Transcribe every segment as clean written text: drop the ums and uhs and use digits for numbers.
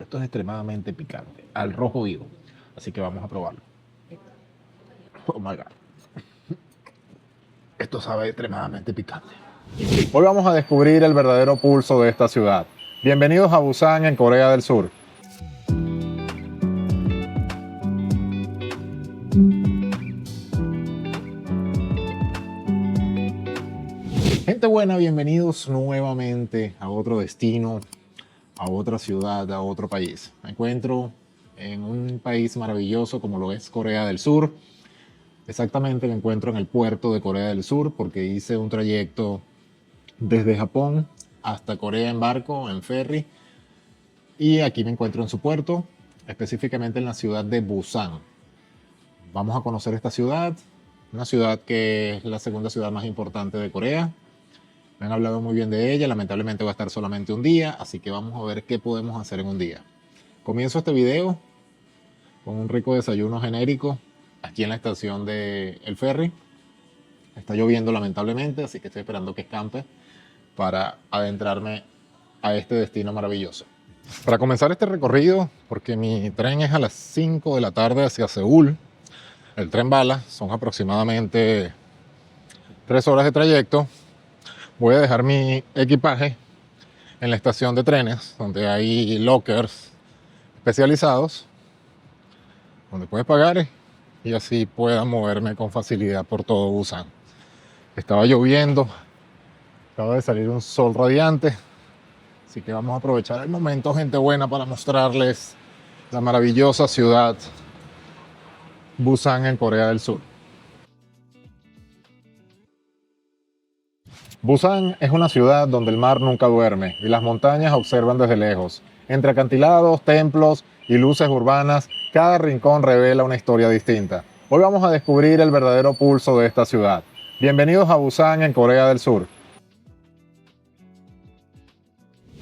Esto es extremadamente picante, al rojo vivo. Así que vamos a probarlo. Oh my God. Esto sabe extremadamente picante. Hoy vamos a descubrir el verdadero pulso de esta ciudad. Bienvenidos a Busan, en Corea del Sur. Gente buena, bienvenidos nuevamente a otro destino, a otra ciudad, a otro país. Me encuentro en un país maravilloso como lo es Corea del Sur. Exactamente me encuentro en el puerto de Corea del Sur porque hice un trayecto desde Japón hasta Corea en barco, en ferry. Y aquí me encuentro en su puerto, específicamente en la ciudad de Busan. Vamos a conocer esta ciudad, una ciudad que es la segunda ciudad más importante de Corea. Me han hablado muy bien de ella, lamentablemente va a estar solamente un día, así que vamos a ver qué podemos hacer en un día. Comienzo este video con un rico desayuno genérico aquí en la estación de El Ferry. Está lloviendo lamentablemente, así que estoy esperando que escampe para adentrarme a este destino maravilloso. Para comenzar este recorrido, porque mi tren es a las 5 de la tarde hacia Seúl, el tren bala, son aproximadamente 3 horas de trayecto. Voy a dejar mi equipaje en la estación de trenes, donde hay lockers especializados, donde puedes pagar y así pueda moverme con facilidad por todo Busan. Estaba lloviendo, acaba de salir un sol radiante, así que vamos a aprovechar el momento, gente buena, para mostrarles la maravillosa ciudad Busan en Corea del Sur. Busan es una ciudad donde el mar nunca duerme y las montañas observan desde lejos. Entre acantilados, templos y luces urbanas, cada rincón revela una historia distinta. Hoy vamos a descubrir el verdadero pulso de esta ciudad. Bienvenidos a Busan, en Corea del Sur.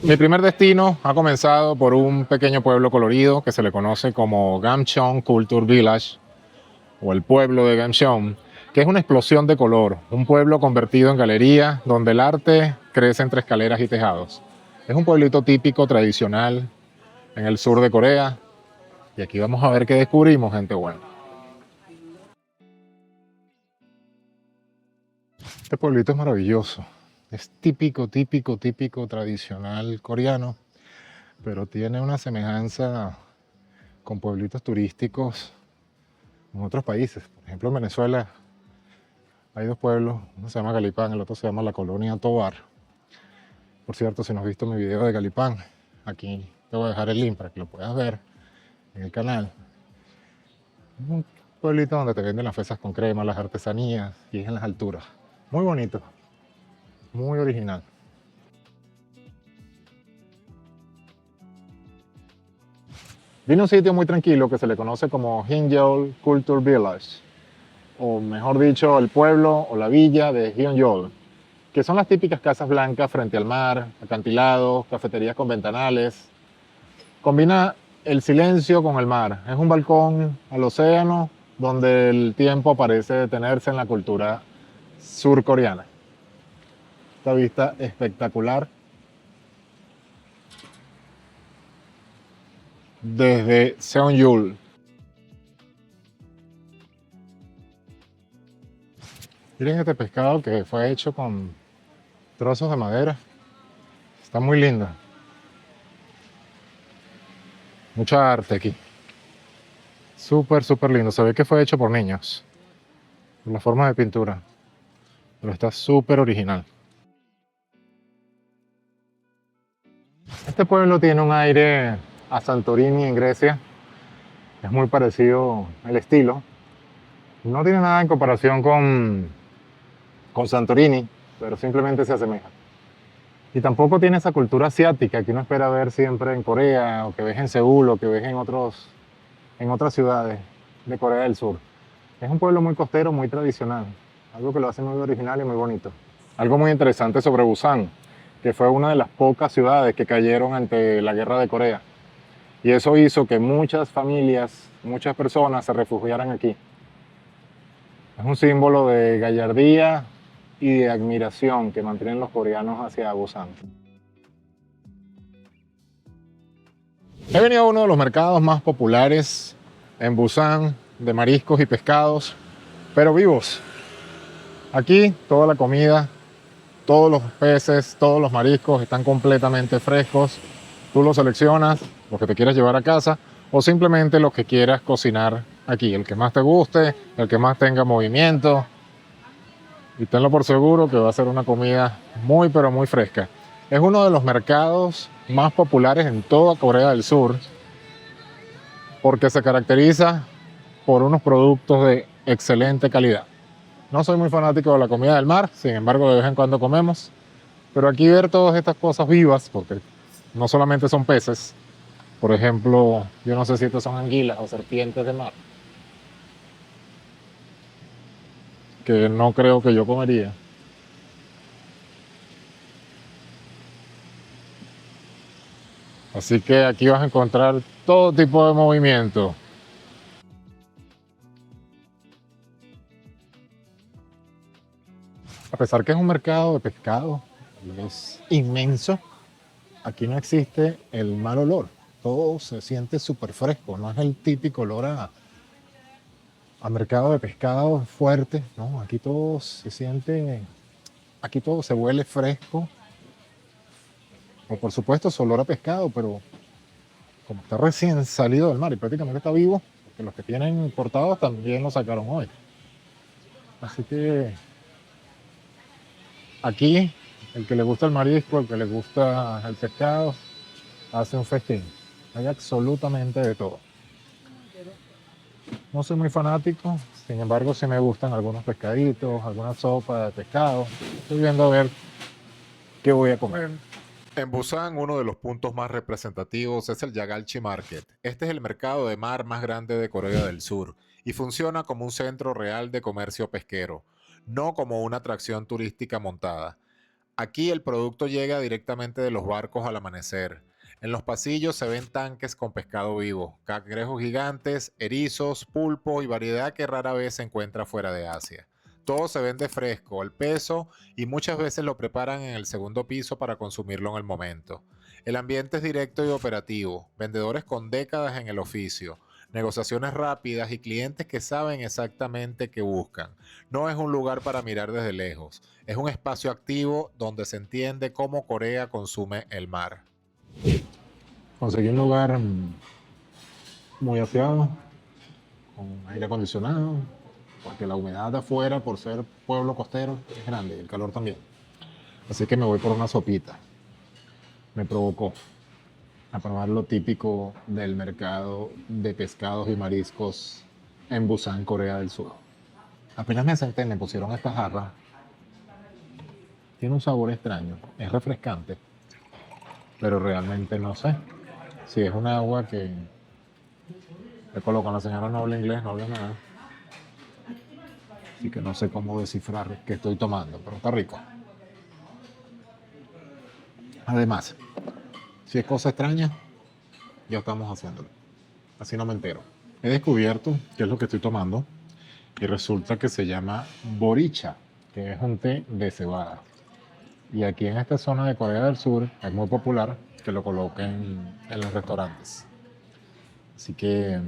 Mi primer destino ha comenzado por un pequeño pueblo colorido que se le conoce como Gamcheon Culture Village, o el pueblo de Gamcheon, que es una explosión de color, un pueblo convertido en galería donde el arte crece entre escaleras y tejados. Es un pueblito típico, tradicional, en el sur de Corea, y aquí vamos a ver qué descubrimos, gente buena. Este pueblito es maravilloso, es típico, típico, típico, tradicional coreano, pero tiene una semejanza con pueblitos turísticos en otros países. Por ejemplo, en Venezuela hay dos pueblos, uno se llama Galipán, el otro se llama la Colonia Tovar. Por cierto, si no has visto mi video de Galipán, aquí te voy a dejar el link para que lo puedas ver en el canal. Es un pueblito donde te venden las fresas con crema, las artesanías, y es en las alturas. Muy bonito, muy original. Vine a un sitio muy tranquilo que se le conoce como Hyunjeol Culture Village, o mejor dicho, el pueblo o la villa de Hyunjeol, que son las típicas casas blancas frente al mar, acantilados, cafeterías con ventanales. Combina el silencio con el mar. Es un balcón al océano donde el tiempo parece detenerse en la cultura surcoreana. Esta vista espectacular desde Seongjul. Miren este pescado que fue hecho con trozos de madera. Está muy lindo. Mucha arte aquí. Súper, súper lindo. Se ve que fue hecho por niños. Por la forma de pintura. Pero está súper original. Este pueblo tiene un aire a Santorini en Grecia. Es muy parecido el estilo. No tiene nada en comparación con Santorini, pero simplemente se asemeja. Y tampoco tiene esa cultura asiática que uno espera ver siempre en Corea, o que ves en Seúl, o que ves en otras ciudades de Corea del Sur. Es un pueblo muy costero, muy tradicional, algo que lo hace muy original y muy bonito. Algo muy interesante sobre Busan, que fue una de las pocas ciudades que cayeron ante la guerra de Corea. Y eso hizo que muchas familias, muchas personas se refugiaran aquí. Es un símbolo de gallardía y de admiración que mantienen los coreanos hacia Busan. He venido a uno de los mercados más populares en Busan de mariscos y pescados, pero vivos. Aquí toda la comida, todos los peces, todos los mariscos están completamente frescos. Tú los seleccionas, los que te quieras llevar a casa o simplemente los que quieras cocinar aquí. El que más te guste, el que más tenga movimiento. Y tenlo por seguro que va a ser una comida muy pero muy fresca. Es uno de los mercados más populares en toda Corea del Sur porque se caracteriza por unos productos de excelente calidad. No soy muy fanático de la comida del mar, sin embargo de vez en cuando comemos, pero aquí ver todas estas cosas vivas, porque no solamente son peces, por ejemplo, yo no sé si estos son anguilas o serpientes de mar, que no creo que yo comería. Así que aquí vas a encontrar todo tipo de movimiento. A pesar que es un mercado de pescado, es inmenso, aquí no existe el mal olor. Todo se siente súper fresco, no es el típico olor a mercado de pescado fuerte, ¿no? Aquí todo se siente, aquí todo se huele fresco, o por supuesto es olor a pescado, pero como está recién salido del mar y prácticamente está vivo, porque los que tienen importados también lo sacaron hoy. Así que aquí, el que le gusta el marisco, el que le gusta el pescado, hace un festín. Hay absolutamente de todo. No soy muy fanático, sin embargo sí me gustan algunos pescaditos, alguna sopa de pescado. Estoy viendo a ver qué voy a comer. En Busan, uno de los puntos más representativos es el Yagalchi Market. Este es el mercado de mar más grande de Corea del Sur y funciona como un centro real de comercio pesquero, no como una atracción turística montada. Aquí el producto llega directamente de los barcos al amanecer. En los pasillos se ven tanques con pescado vivo, cangrejos gigantes, erizos, pulpo y variedad que rara vez se encuentra fuera de Asia. Todo se vende fresco, al peso y muchas veces lo preparan en el segundo piso para consumirlo en el momento. El ambiente es directo y operativo, vendedores con décadas en el oficio, negociaciones rápidas y clientes que saben exactamente qué buscan. No es un lugar para mirar desde lejos, es un espacio activo donde se entiende cómo Corea consume el mar. Conseguí un lugar muy aseado, con aire acondicionado, porque la humedad de afuera, por ser pueblo costero, es grande y el calor también. Así que me voy por una sopita. Me provocó a probar lo típico del mercado de pescados y mariscos en Busan, Corea del Sur. Apenas me senté, me pusieron esta jarra. Tiene un sabor extraño, es refrescante, pero realmente no sé si es un agua que le colocan. La señora no habla inglés, no habla nada. Así que no sé cómo descifrar qué estoy tomando, pero está rico. Además, si es cosa extraña, ya estamos haciéndolo. Así no me entero. He descubierto qué es lo que estoy tomando y resulta que se llama boricha, que es un té de cebada. Y aquí en esta zona de Corea del Sur es muy popular que lo coloquen en los restaurantes. Así que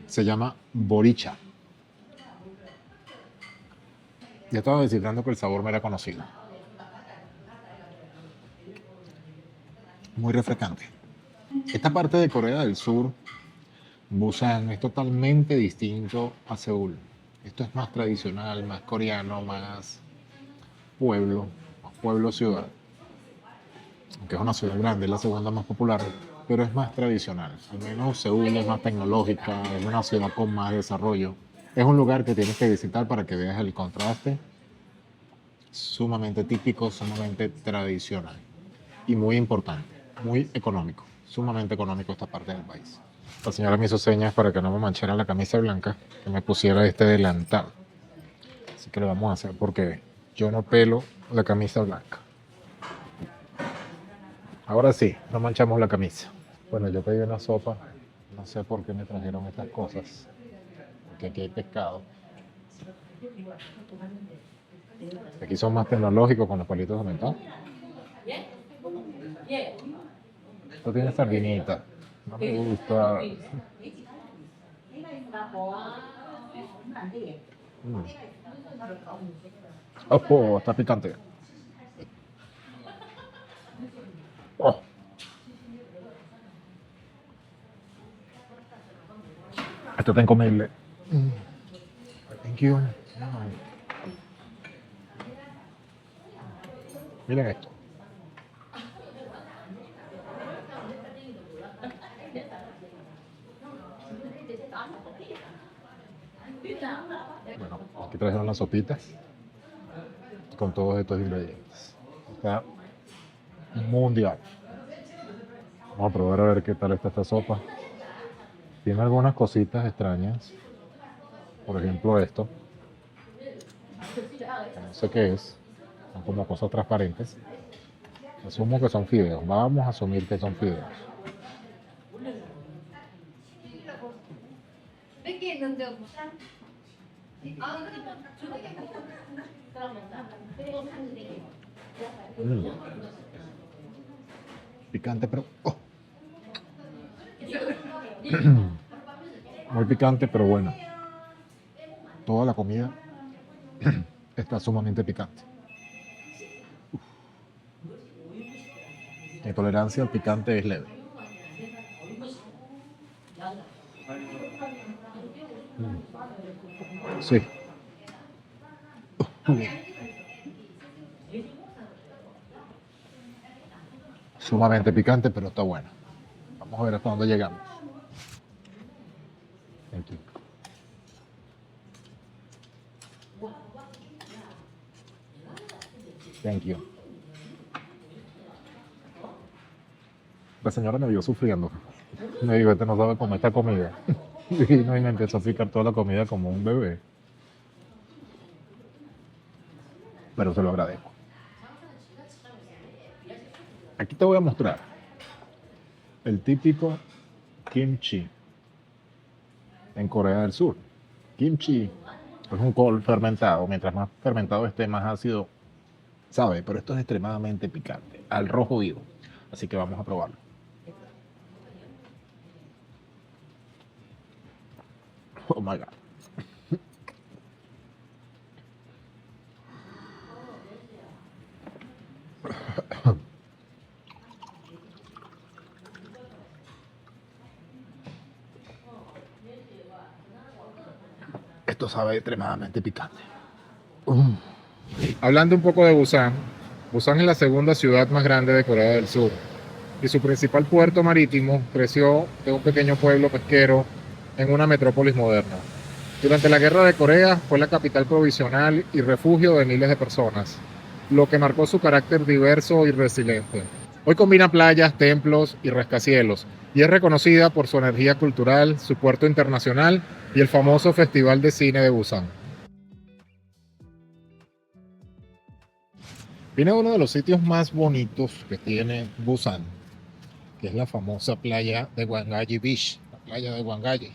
se llama boricha. Ya estaba descifrando que el sabor me era conocido. Muy refrescante. Esta parte de Corea del Sur, Busan, es totalmente distinto a Seúl. Esto es más tradicional, más coreano, pueblo, más pueblo-ciudad. Aunque es una ciudad grande, es la segunda más popular, pero es más tradicional. Al menos Seúl es más tecnológica, es una ciudad con más desarrollo. Es un lugar que tienes que visitar para que veas el contraste, sumamente típico, sumamente tradicional y muy importante, muy económico, sumamente económico esta parte del país. La señora me hizo señas para que no me manchara la camisa blanca, que me pusiera este delantal. Así que lo vamos a hacer porque yo no pelo la camisa blanca. Ahora sí, no manchamos la camisa. Bueno, yo pedí una sopa, no sé por qué me trajeron estas cosas, porque aquí hay pescado. Aquí son más tecnológicos con los palitos de metal. Esto tiene sardinita. No me gusta. Mm. Oh, está picante. Oh, esto está incomible. Thank you. Miren esto. Bueno, aquí trajeron las sopitas con todos estos ingredientes. Está mundial. Vamos a probar a ver qué tal está esta sopa. Tiene algunas cositas extrañas. Por ejemplo esto. Que no sé qué es. Son como cosas transparentes. Asumo que son fideos. Vamos a asumir que son fideos. Mm. Picante, pero... oh. Muy picante, pero bueno. Toda la comida está sumamente picante. Mi tolerancia al picante es leve. Sí. Sumamente picante, pero está bueno. Vamos a ver hasta dónde llegamos. Thank you. Thank you. La señora me vio sufriendo. Me dijo, este no sabe comer esta comida. Y no, y me empezó a picar toda la comida como un bebé. Pero se lo agradezco. Aquí te voy a mostrar el típico kimchi en Corea del Sur. Kimchi es un col fermentado. Mientras más fermentado esté, más ácido sabe. Pero esto es extremadamente picante, al rojo vivo. Así que vamos a probarlo. Oh my God. Esto sabe extremadamente picante. Hablando un poco de Busan, Busan es la segunda ciudad más grande de Corea del Sur y su principal puerto marítimo creció de un pequeño pueblo pesquero en una metrópolis moderna. Durante la Guerra de Corea fue la capital provisional y refugio de miles de personas, lo que marcó su carácter diverso y resiliente. Hoy combina playas, templos y rascacielos y es reconocida por su energía cultural, su puerto internacional y el famoso Festival de Cine de Busan. Viene a uno de los sitios más bonitos que tiene Busan, que es la famosa playa de Hwanghae Beach, la playa de Hwanghae.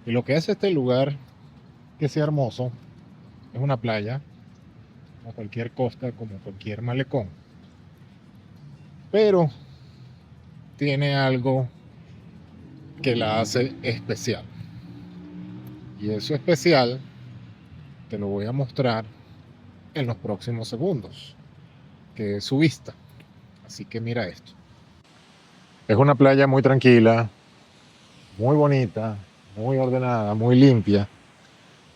Y lo que hace este lugar que sea hermoso es una playa, como cualquier costa, como cualquier malecón, pero tiene algo que la hace especial. Y eso especial te lo voy a mostrar en los próximos segundos, que es su vista. Así que mira esto. Es una playa muy tranquila, muy bonita, muy ordenada, muy limpia,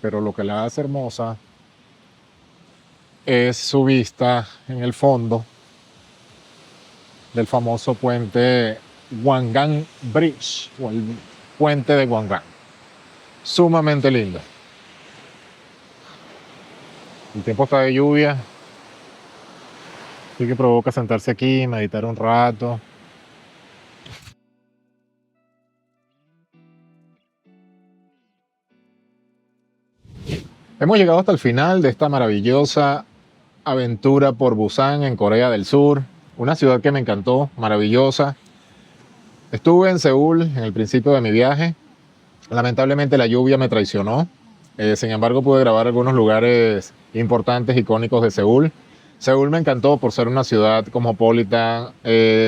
pero lo que la hace hermosa es su vista en el fondo del famoso puente Hwangan Bridge, o el puente de Hwangan. Sumamente lindo. El tiempo está de lluvia, así que provoca sentarse aquí, meditar un rato. Hemos llegado hasta el final de esta maravillosa aventura por Busan en Corea del Sur, una ciudad que me encantó, maravillosa. Estuve en Seúl en el principio de mi viaje. Lamentablemente la lluvia me traicionó. Sin embargo, pude grabar algunos lugares importantes, icónicos de Seúl. Seúl me encantó por ser una ciudad cosmopolita,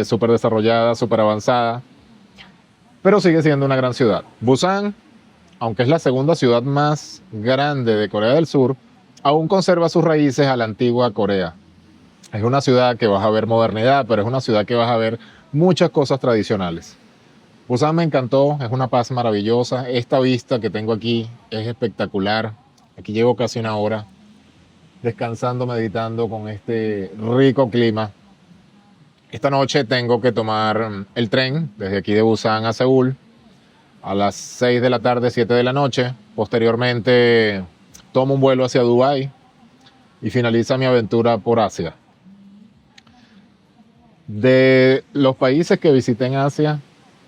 súper desarrollada, súper avanzada, pero sigue siendo una gran ciudad. Busan, aunque es la segunda ciudad más grande de Corea del Sur, aún conserva sus raíces a la antigua Corea. Es una ciudad que vas a ver modernidad, pero es una ciudad que vas a ver muchas cosas tradicionales. Busan me encantó, es una paz maravillosa. Esta vista que tengo aquí es espectacular. Aquí llevo casi una hora descansando, meditando con este rico clima. Esta noche tengo que tomar el tren desde aquí de Busan a Seúl a las 6 de la tarde, 7 de la noche. Posteriormente tomo un vuelo hacia Dubái y finaliza mi aventura por Asia. De los países que visité en Asia,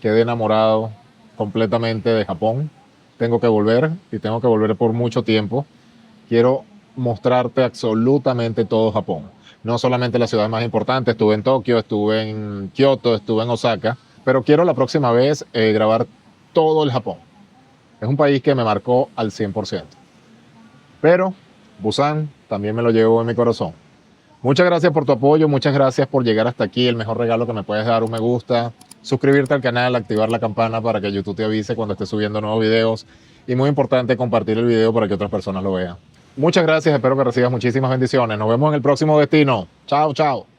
quedé enamorado completamente de Japón. Tengo que volver y tengo que volver por mucho tiempo. Quiero mostrarte absolutamente todo Japón. No solamente las ciudades más importantes, estuve en Tokio, estuve en Kioto, estuve en Osaka, pero quiero la próxima vez grabar todo el Japón. Es un país que me marcó al 100%. Pero Busan también me lo llevo en mi corazón. Muchas gracias por tu apoyo, muchas gracias por llegar hasta aquí. El mejor regalo que me puedes dar, un me gusta, suscribirte al canal, activar la campana para que YouTube te avise cuando esté subiendo nuevos videos. Y muy importante, compartir el video para que otras personas lo vean. Muchas gracias, espero que recibas muchísimas bendiciones. Nos vemos en el próximo destino. Chao, chao.